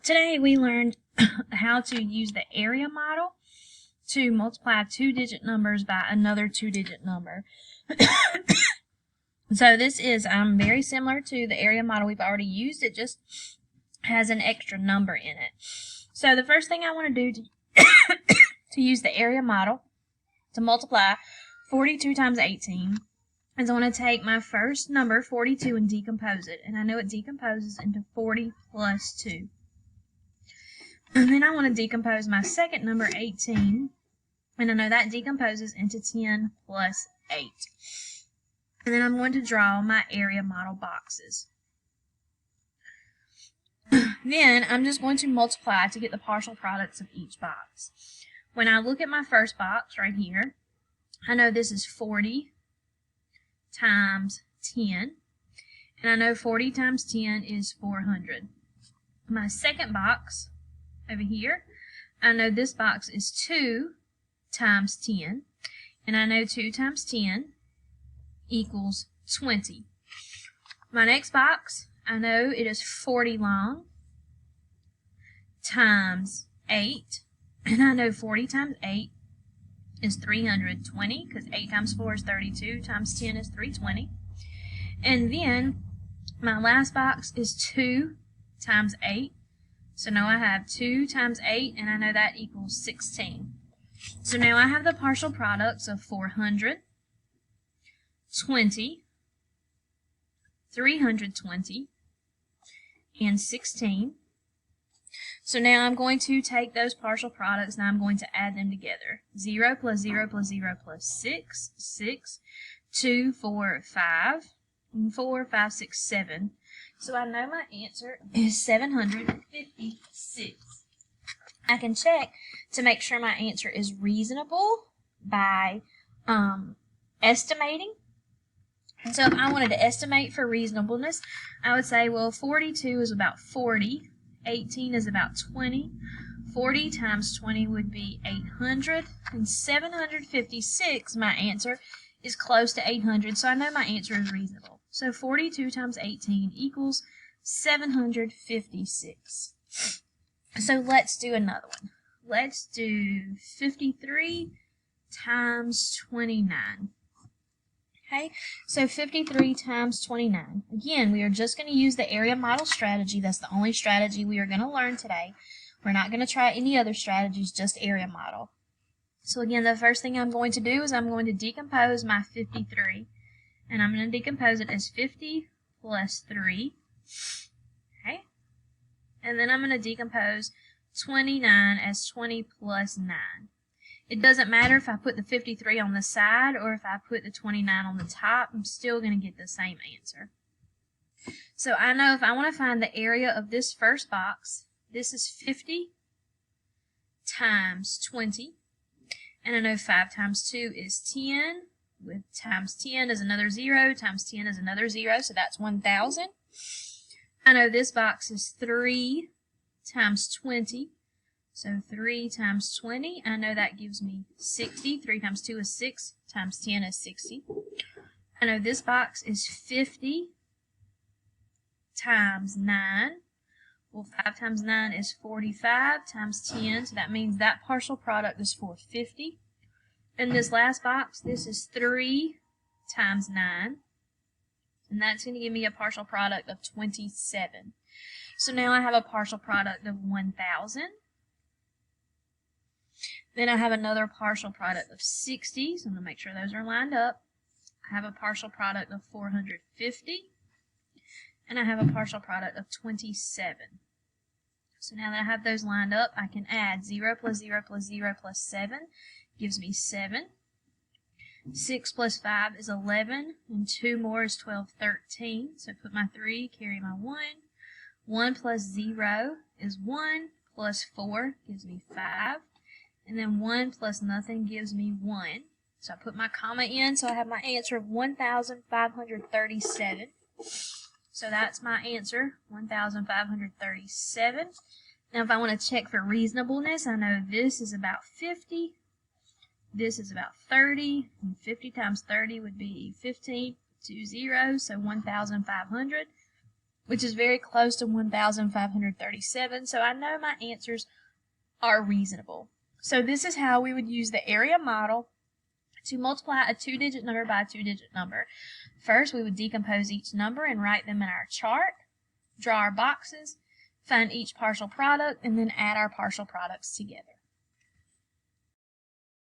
Today we learned how to use the area model to multiply two-digit numbers by another two-digit number. So this is very similar to the area model we've already used. It just has an extra number in it. So the first thing I want to do to use the area model to multiply 42 times 18 is I want to take my first number, 42, and decompose it. And I know it decomposes into 40 plus 2. And then I want to decompose my second number, 18, and I know that decomposes into 10 plus 8. And then I'm going to draw my area model boxes. Then I'm just going to multiply to get the partial products of each box. When I look at my first box right here, I know this is 40 times 10, and I know 40 times 10 is 400. My second box over here, I know this box is 2 times 10, and I know 2 times 10 equals 20. My next box, I know it is 40 long times 8, and I know 40 times 8 is 320, because 8 times 4 is 32, times 10 is 320. And then my last box is 2 times 8. So now I have 2 times 8, and I know that equals 16. So now I have the partial products of 400, 20, 320, and 16. So now I'm going to take those partial products and I'm going to add them together. 0 plus 0 plus 0 plus 6, 6, 2, 4, 5, and 4, 5, 6, 7. So I know my answer is 756. I can check to make sure my answer is reasonable by estimating. And so if I wanted to estimate for reasonableness, I would say, well, 42 is about 40, 18 is about 20, 40 times 20 would be 800, and 756, my answer, is close to 800, so I know my answer is reasonable. So 42 times 18 equals 756. So let's do another one. Let's do 53 times 29. Okay, so 53 times 29. Again, we are just going to use the area model strategy. That's the only strategy we are going to learn today. We're not going to try any other strategies, just area model. So again, the first thing I'm going to do is I'm going to decompose my 53. And I'm going to decompose it as 50 plus 3. Okay, and then I'm going to decompose 29 as 20 plus 9. It doesn't matter if I put the 53 on the side or if I put the 29 on the top, I'm still going to get the same answer. So I know if I want to find the area of this first box, this is 50 times 20, and I know 5 times 2 is 10, with times 10 is another 0, times 10 is another 0, so that's 1,000. I know this box is 3 times 20, so 3 times 20, I know that gives me 60. 3 times 2 is 6, times 10 is 60. I know this box is 50 times 9. Well, 5 times 9 is 45, times 10, so that means that partial product is 450. In this last box, this is 3 times 9, and that's going to give me a partial product of 27. So now I have a partial product of 1,000. Then I have another partial product of 60, so I'm going to make sure those are lined up. I have a partial product of 450, and I have a partial product of 27. So now that I have those lined up, I can add 0 plus 0 plus 0 plus 7 gives me 7. 6 plus 5 is 11, and 2 more is 12, 13. So put my 3, carry my 1. 1 plus 0 is 1, plus 4 gives me 5. And then 1 plus nothing gives me 1. So I put my comma in, so I have my answer of 1,537. So that's my answer, 1,537. Now if I want to check for reasonableness, I know this is about 50, this is about 30, and 50 times 30 would be 15, 2 zeros, so 1,500. which is very close to 1,537. So I know my answers are reasonable. So this is how we would use the area model to multiply a 2-digit number by a 2-digit number. First, we would decompose each number and write them in our chart, draw our boxes, find each partial product, and then add our partial products together.